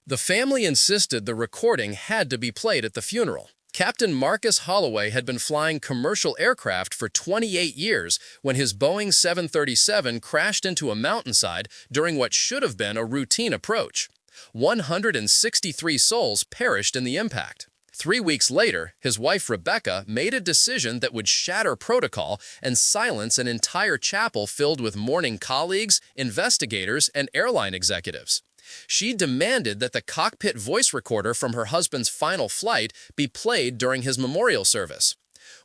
The family insisted the recording had to be played at the funeral. Captain Marcus Holloway had been flying commercial aircraft for 28 years when his Boeing 737 crashed into a mountainside during what should have been a routine approach. 163 souls perished in the impact. 3 weeks later, his wife Rebecca made a decision that would shatter protocol and silence an entire chapel filled with mourning colleagues, investigators, and airline executives. She demanded that the cockpit voice recorder from her husband's final flight be played during his memorial service.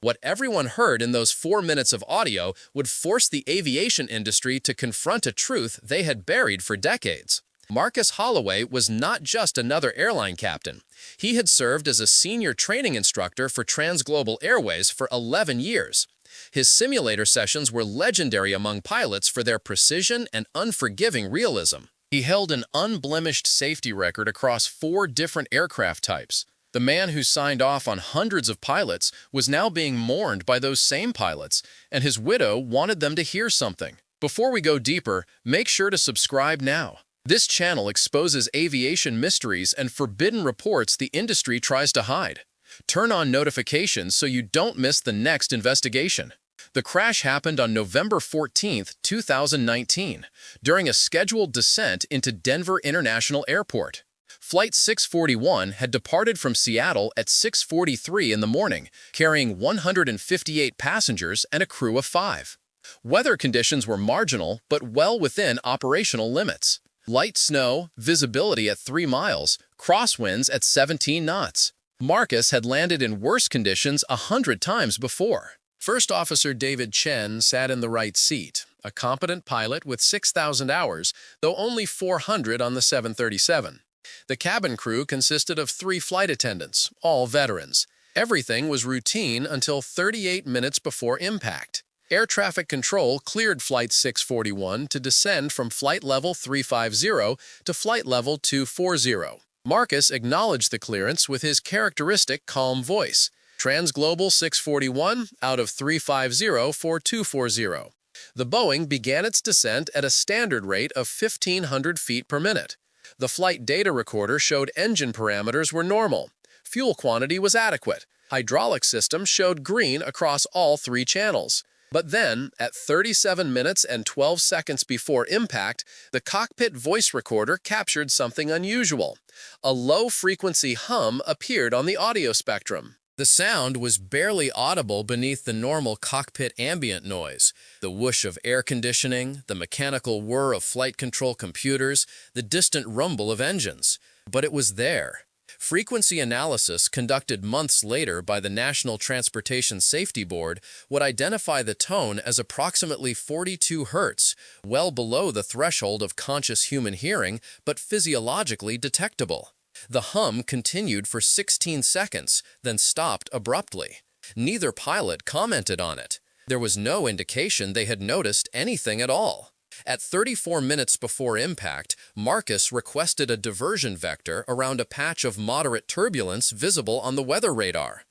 What everyone heard in those 4 minutes of audio would force the aviation industry to confront a truth they had buried for decades. Marcus Holloway was not just another airline captain. He had served as a senior training instructor for Transglobal Airways for 11 years. His simulator sessions were legendary among pilots for their precision and unforgiving realism. He held an unblemished safety record across 4 different aircraft types. The man who signed off on hundreds of pilots was now being mourned by those same pilots, and his widow wanted them to hear something. Before we go deeper, make sure to subscribe now. This channel exposes aviation mysteries and forbidden reports the industry tries to hide. Turn on notifications so you don't miss the next investigation. The crash happened on November 14, 2019, during a scheduled descent into Denver International Airport. Flight 641 had departed from Seattle at 6:43 in the morning, carrying 158 passengers and a crew of 5. Weather conditions were marginal but well within operational limits. Light snow, visibility at 3 miles, crosswinds at 17 knots. Marcus had landed in worse conditions 100 times before. First Officer David Chen sat in the right seat, a competent pilot with 6,000 hours, though only 400 on the 737. The cabin crew consisted of 3 flight attendants, all veterans. Everything was routine until 38 minutes before impact. Air traffic control cleared Flight 641 to descend from flight level 350 to flight level 240. Marcus acknowledged the clearance with his characteristic calm voice. Transglobal 641 out of 350 for 240. The Boeing began its descent at a standard rate of 1,500 feet per minute. The flight data recorder showed engine parameters were normal. Fuel quantity was adequate. Hydraulic system showed green across all 3 channels. But then, at 37 minutes and 12 seconds before impact, the cockpit voice recorder captured something unusual. A low-frequency hum appeared on the audio spectrum. The sound was barely audible beneath the normal cockpit ambient noise, the whoosh of air conditioning, the mechanical whir of flight control computers, the distant rumble of engines. But it was there. Frequency analysis conducted months later by the National Transportation Safety Board would identify the tone as approximately 42 Hz, well below the threshold of conscious human hearing, but physiologically detectable. The hum continued for 16 seconds, then stopped abruptly. Neither pilot commented on it. There was no indication they had noticed anything at all. At 34 minutes before impact, Marcus requested a diversion vector around a patch of moderate turbulence visible on the weather radar.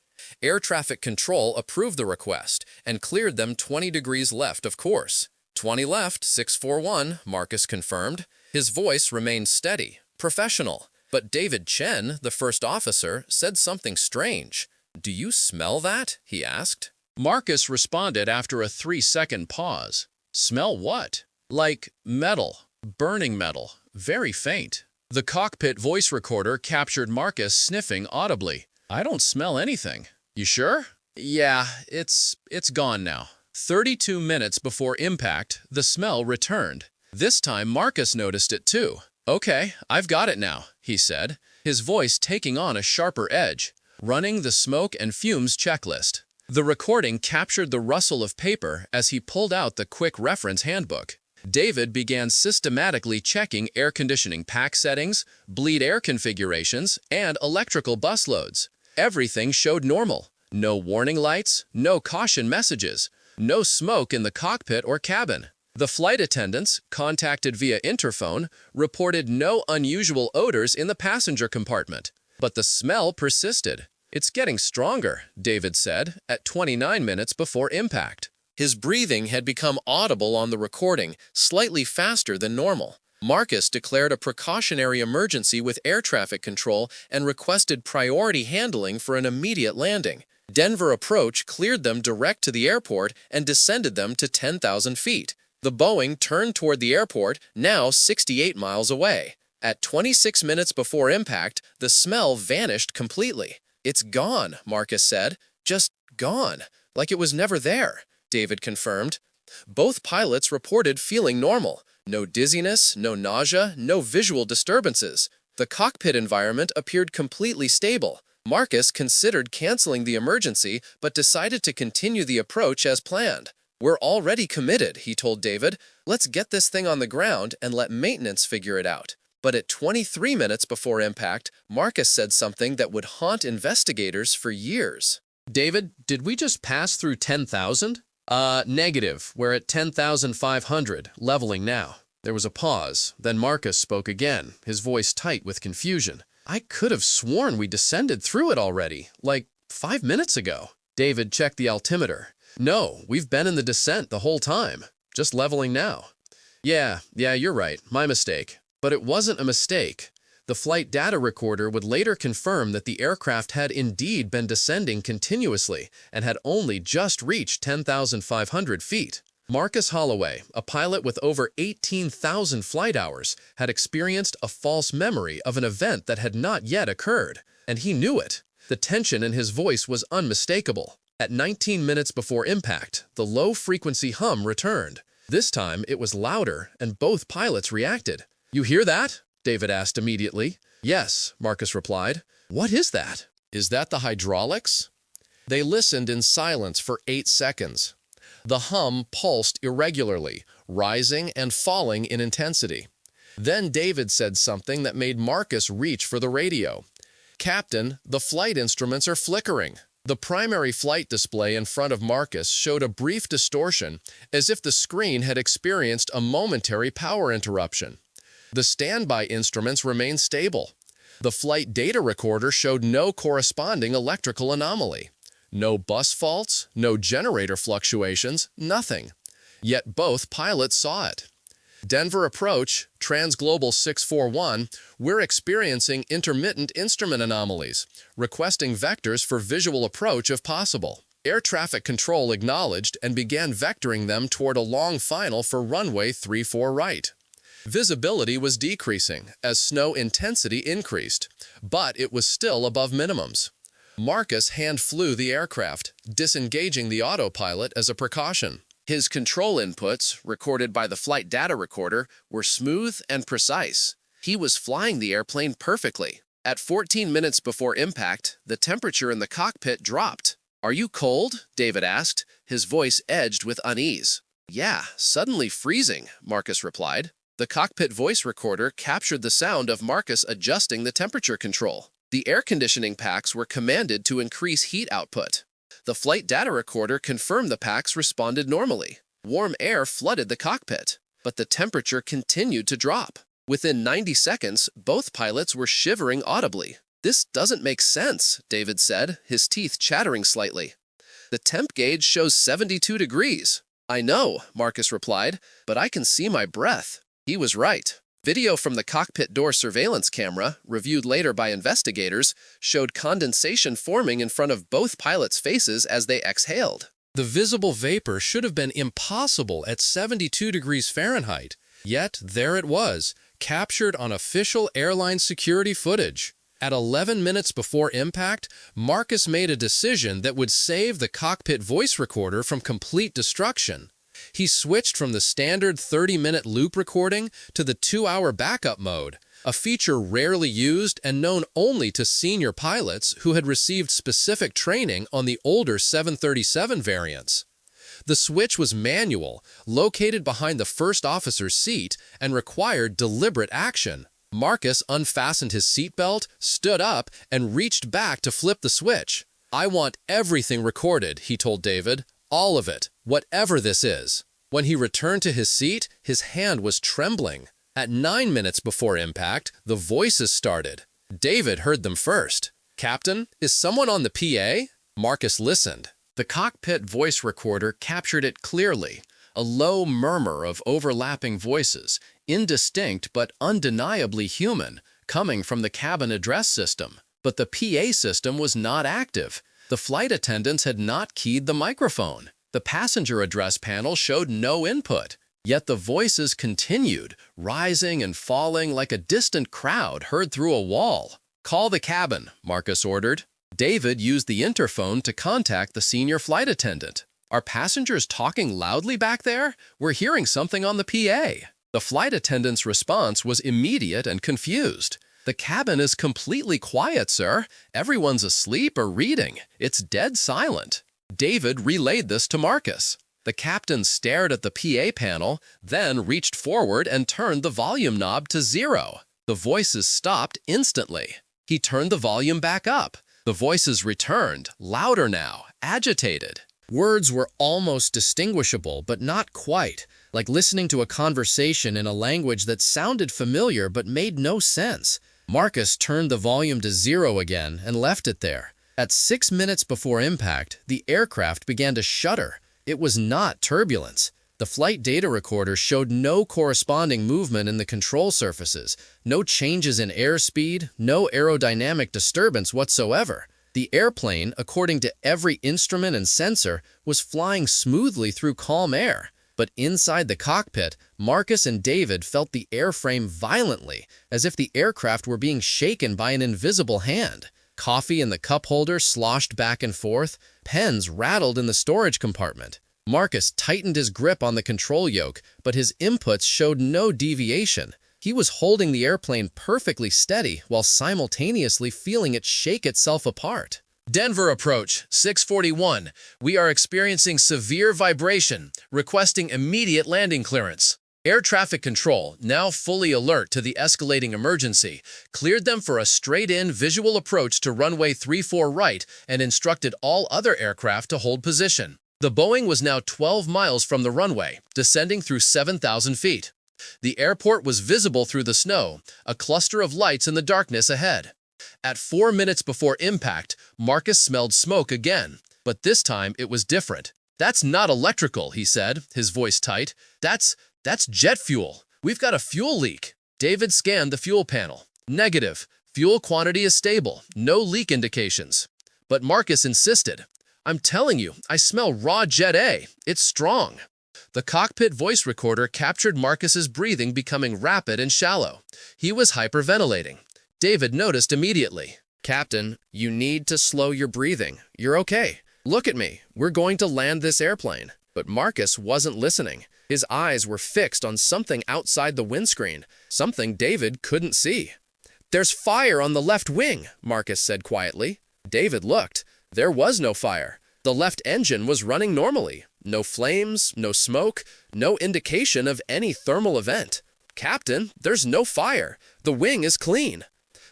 Air traffic control approved the request and cleared them 20 degrees left of course. 20 left, 641, Marcus confirmed. His voice remained steady, professional. But David Chen, the first officer, said something strange. "Do you smell that?" he asked. Marcus responded after a 3-second pause. "Smell what?" "Like metal, burning metal, very faint." The cockpit voice recorder captured Marcus sniffing audibly. "I don't smell anything." "You sure?" "Yeah, it's gone now." 32 minutes before impact, the smell returned. This time Marcus noticed it too. "Okay, I've got it now," he said, his voice taking on a sharper edge, running the smoke and fumes checklist. The recording captured the rustle of paper as he pulled out the quick reference handbook. David began systematically checking air conditioning pack settings, bleed air configurations, and electrical bus loads. Everything showed normal. No warning lights, no caution messages, no smoke in the cockpit or cabin. The flight attendants, contacted via interphone, reported no unusual odors in the passenger compartment. But the smell persisted. "It's getting stronger," David said, at 29 minutes before impact. His breathing had become audible on the recording, slightly faster than normal. Marcus declared a precautionary emergency with air traffic control and requested priority handling for an immediate landing. Denver Approach cleared them direct to the airport and descended them to 10,000 feet. The Boeing turned toward the airport, now 68 miles away. At 26 minutes before impact, the smell vanished completely. "It's gone," Marcus said. "Just gone. Like it was never there," David confirmed. Both pilots reported feeling normal. No dizziness, no nausea, no visual disturbances. The cockpit environment appeared completely stable. Marcus considered canceling the emergency, but decided to continue the approach as planned. "We're already committed," he told David. "Let's get this thing on the ground and let maintenance figure it out." But at 23 minutes before impact, Marcus said something that would haunt investigators for years. "David, did we just pass through 10,000? Negative. We're at 10,500, leveling now." There was a pause. Then Marcus spoke again, his voice tight with confusion. "I could have sworn we descended through it already, like 5 minutes ago." David checked the altimeter. "No, we've been in the descent the whole time. Just leveling now." Yeah, you're right. My mistake." But it wasn't a mistake. The flight data recorder would later confirm that the aircraft had indeed been descending continuously and had only just reached 10,500 feet. Marcus Holloway, a pilot with over 18,000 flight hours, had experienced a false memory of an event that had not yet occurred, and he knew it. The tension in his voice was unmistakable. At 19 minutes before impact, the low-frequency hum returned. This time, it was louder, and both pilots reacted. "You hear that?" David asked immediately. "Yes," Marcus replied. "What is that?" "Is that the hydraulics?" They listened in silence for 8 seconds. The hum pulsed irregularly, rising and falling in intensity. Then David said something that made Marcus reach for the radio. "Captain, the flight instruments are flickering." The primary flight display in front of Marcus showed a brief distortion, as if the screen had experienced a momentary power interruption. The standby instruments remained stable. The flight data recorder showed no corresponding electrical anomaly. No bus faults, no generator fluctuations, nothing. Yet both pilots saw it. "Denver Approach, Transglobal 641, we're experiencing intermittent instrument anomalies, requesting vectors for visual approach if possible." Air traffic control acknowledged and began vectoring them toward a long final for runway 34 right. Visibility was decreasing as snow intensity increased, but it was still above minimums. Marcus hand-flew the aircraft, disengaging the autopilot as a precaution. His control inputs, recorded by the flight data recorder, were smooth and precise. He was flying the airplane perfectly. At 14 minutes before impact, the temperature in the cockpit dropped. "Are you cold?" David asked, his voice edged with unease. "Yeah, suddenly freezing," Marcus replied. The cockpit voice recorder captured the sound of Marcus adjusting the temperature control. The air conditioning packs were commanded to increase heat output. The flight data recorder confirmed the packs responded normally. Warm air flooded the cockpit, but the temperature continued to drop. Within 90 seconds, both pilots were shivering audibly. "This doesn't make sense," David said, his teeth chattering slightly. "The temp gauge shows 72 degrees. "I know," Marcus replied, "but I can see my breath." He was right. Video from the cockpit door surveillance camera, reviewed later by investigators, showed condensation forming in front of both pilots' faces as they exhaled. The visible vapor should have been impossible at 72 degrees Fahrenheit, yet there it was, captured on official airline security footage. At 11 minutes before impact, Marcus made a decision that would save the cockpit voice recorder from complete destruction. He switched from the standard 30-minute loop recording to the 2-hour backup mode, a feature rarely used and known only to senior pilots who had received specific training on the older 737 variants. The switch was manual, located behind the first officer's seat, and required deliberate action. Marcus unfastened his seatbelt, stood up, and reached back to flip the switch. "I want everything recorded," he told David. "All of it, whatever this is." When he returned to his seat, his hand was trembling. At 9 minutes before impact, the voices started. David heard them first. "Captain, is someone on the PA?" Marcus listened. The cockpit voice recorder captured it clearly, a low murmur of overlapping voices, indistinct but undeniably human, coming from the cabin address system. But the PA system was not active. The flight attendants had not keyed the microphone. The passenger address panel showed no input. Yet the voices continued, rising and falling like a distant crowd heard through a wall. "Call the cabin," Marcus ordered. David used the interphone to contact the senior flight attendant. "Are passengers talking loudly back there? We're hearing something on the PA." The flight attendant's response was immediate and confused. "The cabin is completely quiet, sir. Everyone's asleep or reading. It's dead silent." David relayed this to Marcus. The captain stared at the PA panel, then reached forward and turned the volume knob to 0. The voices stopped instantly. He turned the volume back up. The voices returned, louder now, agitated. Words were almost distinguishable, but not quite, like listening to a conversation in a language that sounded familiar but made no sense. Marcus turned the volume to 0 again and left it there. At 6 minutes before impact, the aircraft began to shudder. It was not turbulence. The flight data recorder showed no corresponding movement in the control surfaces, no changes in airspeed, no aerodynamic disturbance whatsoever. The airplane, according to every instrument and sensor, was flying smoothly through calm air. But inside the cockpit, Marcus and David felt the airframe violently, as if the aircraft were being shaken by an invisible hand. Coffee in the cup holder sloshed back and forth. Pens rattled in the storage compartment. Marcus tightened his grip on the control yoke, but his inputs showed no deviation. He was holding the airplane perfectly steady while simultaneously feeling it shake itself apart. "Denver approach, 641. We are experiencing severe vibration, requesting immediate landing clearance." Air traffic control, now fully alert to the escalating emergency, cleared them for a straight-in visual approach to runway 34 right and instructed all other aircraft to hold position. The Boeing was now 12 miles from the runway, descending through 7,000 feet. The airport was visible through the snow, a cluster of lights in the darkness ahead. At 4 minutes before impact, Marcus smelled smoke again, but this time it was different. "That's not electrical," he said, his voice tight. That's jet fuel. We've got a fuel leak." David scanned the fuel panel. "Negative. Fuel quantity is stable. No leak indications." But Marcus insisted. "I'm telling you, I smell raw Jet A. It's strong." The cockpit voice recorder captured Marcus's breathing becoming rapid and shallow. He was hyperventilating. David noticed immediately. "Captain, you need to slow your breathing. You're okay. Look at me. We're going to land this airplane." But Marcus wasn't listening. His eyes were fixed on something outside the windscreen, something David couldn't see. "There's fire on the left wing," Marcus said quietly. David looked. There was no fire. The left engine was running normally. No flames, no smoke, no indication of any thermal event. "Captain, there's no fire. The wing is clean."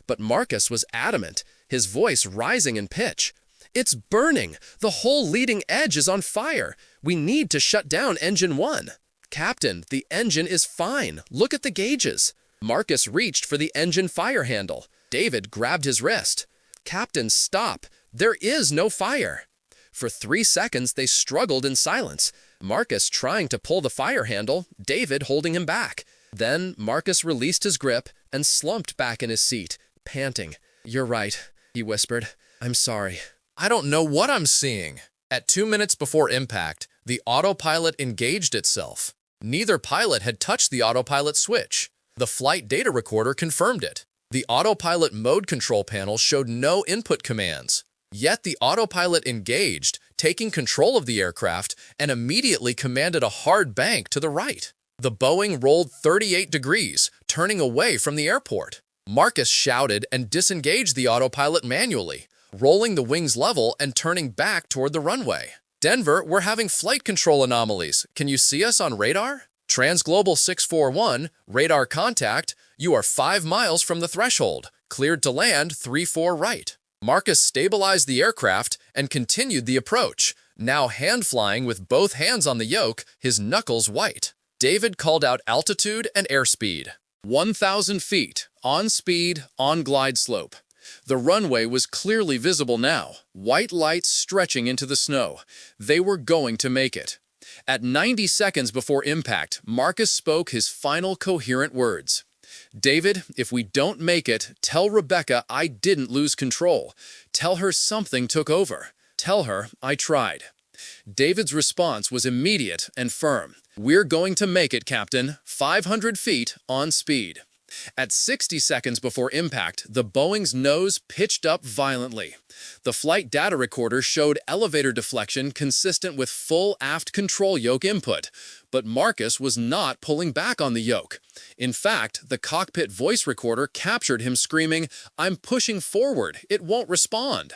But Marcus was adamant, his voice rising in pitch. "It's burning. The whole leading edge is on fire. We need to shut down engine 1. "Captain, the engine is fine. Look at the gauges." Marcus reached for the engine fire handle. David grabbed his wrist. "Captain, stop. There is no fire." For 3 seconds, they struggled in silence. Marcus trying to pull the fire handle, David holding him back. Then Marcus released his grip and slumped back in his seat, panting. "You're right," he whispered. "I'm sorry. I don't know what I'm seeing." At 2 minutes before impact, the autopilot engaged itself. Neither pilot had touched the autopilot switch. The flight data recorder confirmed it. The autopilot mode control panel showed no input commands. Yet the autopilot engaged, taking control of the aircraft, and immediately commanded a hard bank to the right. The Boeing rolled 38 degrees, turning away from the airport. Marcus shouted and disengaged the autopilot manually, rolling the wings level and turning back toward the runway. "Denver, we're having flight control anomalies. Can you see us on radar?" "Transglobal 641, radar contact. You are 5 miles from the threshold. Cleared to land 34 right." Marcus stabilized the aircraft and continued the approach, now hand-flying with both hands on the yoke, his knuckles white. David called out altitude and airspeed. 1,000 feet, on speed, on glide slope. The runway was clearly visible now, white lights stretching into the snow. They were going to make it. At 90 seconds before impact, Marcus spoke his final coherent words. "David, if we don't make it, tell Rebecca I didn't lose control. Tell her something took over. Tell her I tried." David's response was immediate and firm. "We're going to make it, Captain. 500 feet on speed." At 60 seconds before impact, the Boeing's nose pitched up violently. The flight data recorder showed elevator deflection consistent with full aft control yoke input, but Marcus was not pulling back on the yoke. In fact, the cockpit voice recorder captured him screaming, "I'm pushing forward, it won't respond."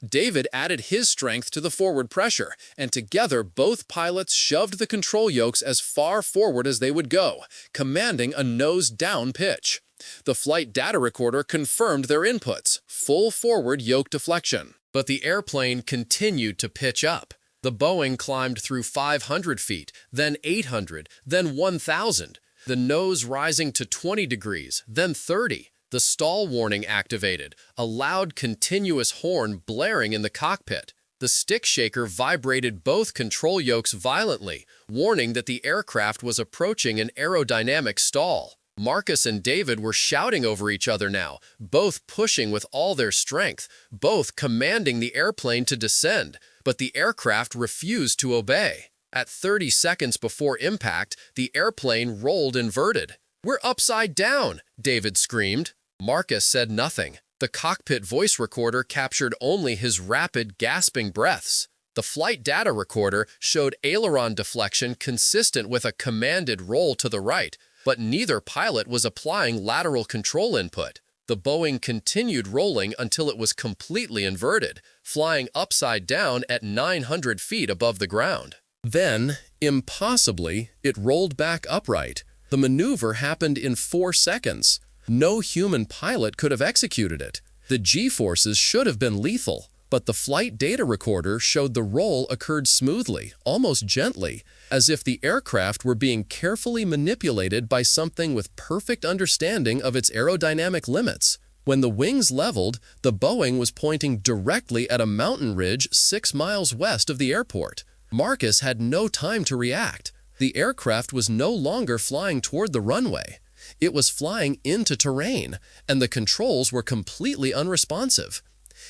David added his strength to the forward pressure, and together both pilots shoved the control yokes as far forward as they would go, commanding a nose-down pitch. The flight data recorder confirmed their inputs, full forward yoke deflection. But the airplane continued to pitch up. The Boeing climbed through 500 feet, then 800, then 1,000, the nose rising to 20 degrees, then 30. The stall warning activated, a loud continuous horn blaring in the cockpit. The stick shaker vibrated both control yokes violently, warning that the aircraft was approaching an aerodynamic stall. Marcus and David were shouting over each other now, both pushing with all their strength, both commanding the airplane to descend, but the aircraft refused to obey. At 30 seconds before impact, the airplane rolled inverted. "We're upside down!" David screamed. Marcus said nothing. The cockpit voice recorder captured only his rapid, gasping breaths. The flight data recorder showed aileron deflection consistent with a commanded roll to the right, but neither pilot was applying lateral control input. The Boeing continued rolling until it was completely inverted, flying upside down at 900 feet above the ground. Then, impossibly, it rolled back upright. The maneuver happened in 4 seconds. No human pilot could have executed it. The G-forces should have been lethal, but the flight data recorder showed the roll occurred smoothly, almost gently, as if the aircraft were being carefully manipulated by something with perfect understanding of its aerodynamic limits. When the wings leveled, the Boeing was pointing directly at a mountain ridge 6 miles west of the airport. Marcus had no time to react. The aircraft was no longer flying toward the runway. It was flying into terrain, and the controls were completely unresponsive.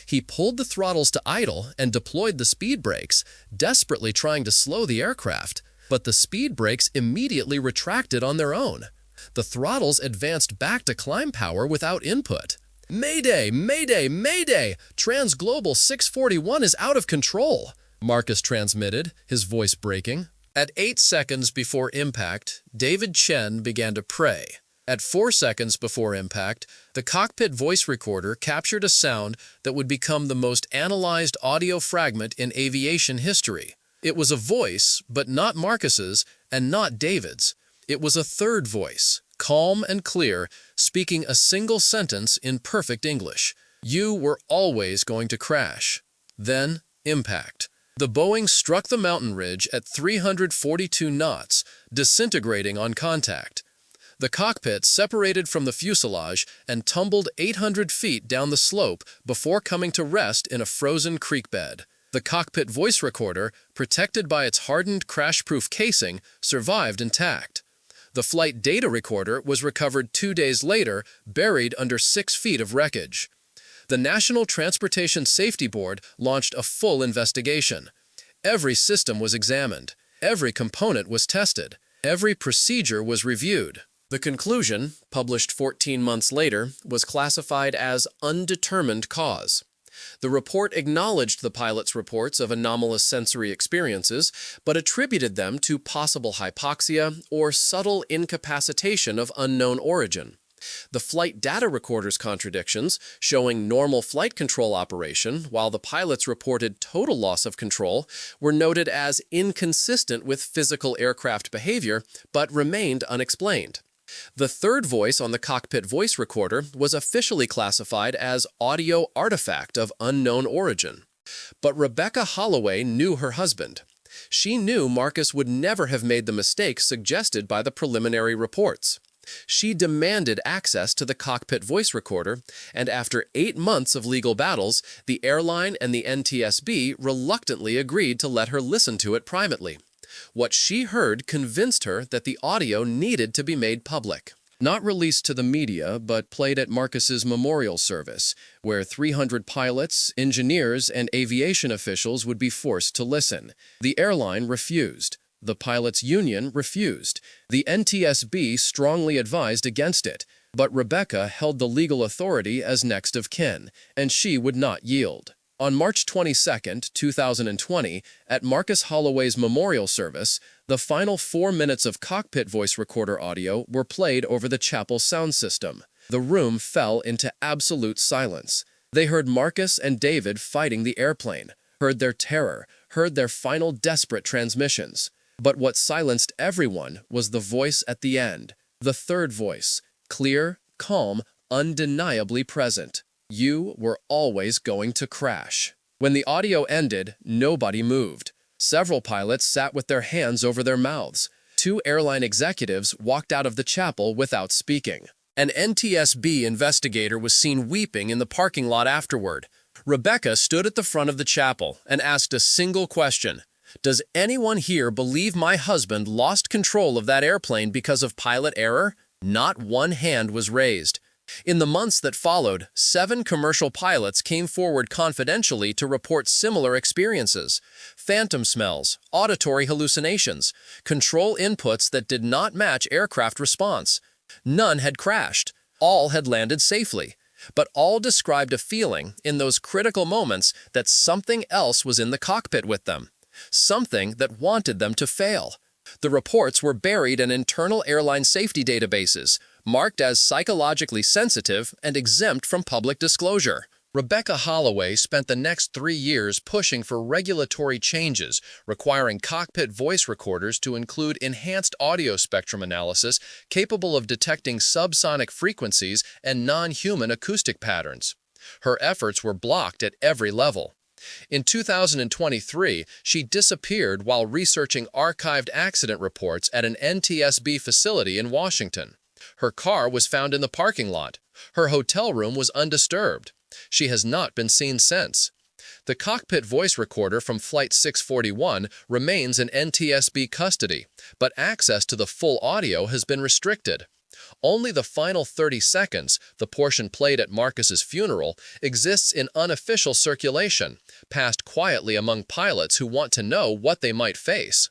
He pulled the throttles to idle and deployed the speed brakes, desperately trying to slow the aircraft, but the speed brakes immediately retracted on their own. The throttles advanced back to climb power without input. "Mayday! Mayday! Mayday! Transglobal 641 is out of control," Marcus transmitted, his voice breaking. At 8 seconds before impact, David Chen began to pray. At 4 seconds before impact, the cockpit voice recorder captured a sound that would become the most analyzed audio fragment in aviation history. It was a voice, but not Marcus's and not David's. It was a third voice, calm and clear, speaking a single sentence in perfect English. "You were always going to crash." Then, impact. The Boeing struck the mountain ridge at 342 knots, disintegrating on contact. The cockpit separated from the fuselage and tumbled 800 feet down the slope before coming to rest in a frozen creek bed. The cockpit voice recorder, protected by its hardened crash-proof casing, survived intact. The flight data recorder was recovered 2 days later, buried under 6 feet of wreckage. The National Transportation Safety Board launched a full investigation. Every system was examined. Every component was tested. Every procedure was reviewed. The conclusion, published 14 months later, was classified as undetermined cause. The report acknowledged the pilot's reports of anomalous sensory experiences, but attributed them to possible hypoxia or subtle incapacitation of unknown origin. The flight data recorder's contradictions, showing normal flight control operation while the pilots reported total loss of control, were noted as inconsistent with physical aircraft behavior, but remained unexplained. The third voice on the cockpit voice recorder was officially classified as audio artifact of unknown origin. But Rebecca Holloway knew her husband. She knew Marcus would never have made the mistakes suggested by the preliminary reports. She demanded access to the cockpit voice recorder, and after 8 months of legal battles, the airline and the NTSB reluctantly agreed to let her listen to it privately. What she heard convinced her that the audio needed to be made public. Not released to the media, but played at Marcus's memorial service, where 300 pilots, engineers, and aviation officials would be forced to listen. The airline refused. The pilots' union refused. The NTSB strongly advised against it, but Rebecca held the legal authority as next of kin, and she would not yield. On March 22, 2020, at Marcus Holloway's memorial service, the final 4 minutes of cockpit voice recorder audio were played over the chapel sound system. The room fell into absolute silence. They heard Marcus and David fighting the airplane, heard their terror, heard their final desperate transmissions. But what silenced everyone was the voice at the end, the third voice, clear, calm, undeniably present. You were always going to crash. When the audio ended, nobody moved. Several pilots sat with their hands over their mouths. 2 airline executives walked out of the chapel without speaking. An NTSB investigator was seen weeping in the parking lot afterward. Rebecca stood at the front of the chapel and asked a single question. Does anyone here believe my husband lost control of that airplane because of pilot error? Not one hand was raised. In the months that followed, 7 commercial pilots came forward confidentially to report similar experiences. Phantom smells, auditory hallucinations, control inputs that did not match aircraft response. None had crashed. All had landed safely. But all described a feeling, in those critical moments, that something else was in the cockpit with them. Something that wanted them to fail. The reports were buried in internal airline safety databases, marked as psychologically sensitive and exempt from public disclosure. Rebecca Holloway spent the next 3 years pushing for regulatory changes, requiring cockpit voice recorders to include enhanced audio spectrum analysis capable of detecting subsonic frequencies and non-human acoustic patterns. Her efforts were blocked at every level. In 2023, she disappeared while researching archived accident reports at an NTSB facility in Washington. Her car was found in the parking lot. Her hotel room was undisturbed. She has not been seen since. The cockpit voice recorder from Flight 641 remains in NTSB custody, but access to the full audio has been restricted. Only the final 30 seconds, the portion played at Marcus's funeral, exists in unofficial circulation, passed quietly among pilots who want to know what they might face.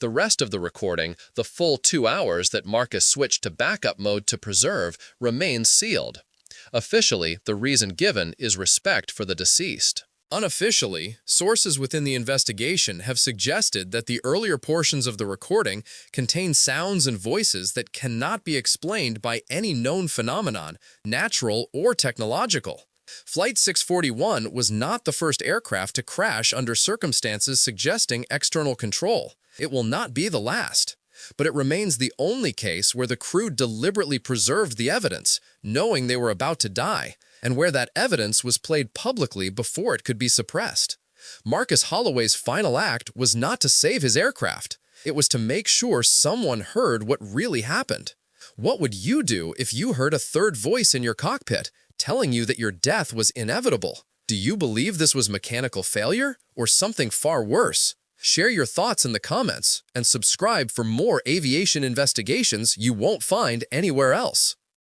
The rest of the recording, the full 2 hours that Marcus switched to backup mode to preserve, remains sealed. Officially, the reason given is respect for the deceased. Unofficially, sources within the investigation have suggested that the earlier portions of the recording contain sounds and voices that cannot be explained by any known phenomenon, natural or technological. Flight 641 was not the first aircraft to crash under circumstances suggesting external control. It will not be the last. But it remains the only case where the crew deliberately preserved the evidence, knowing they were about to die, and where that evidence was played publicly before it could be suppressed. Marcus Holloway's final act was not to save his aircraft. It was to make sure someone heard what really happened. What would you do if you heard a third voice in your cockpit telling you that your death was inevitable? Do you believe this was mechanical failure or something far worse? Share your thoughts in the comments and subscribe for more aviation investigations you won't find anywhere else.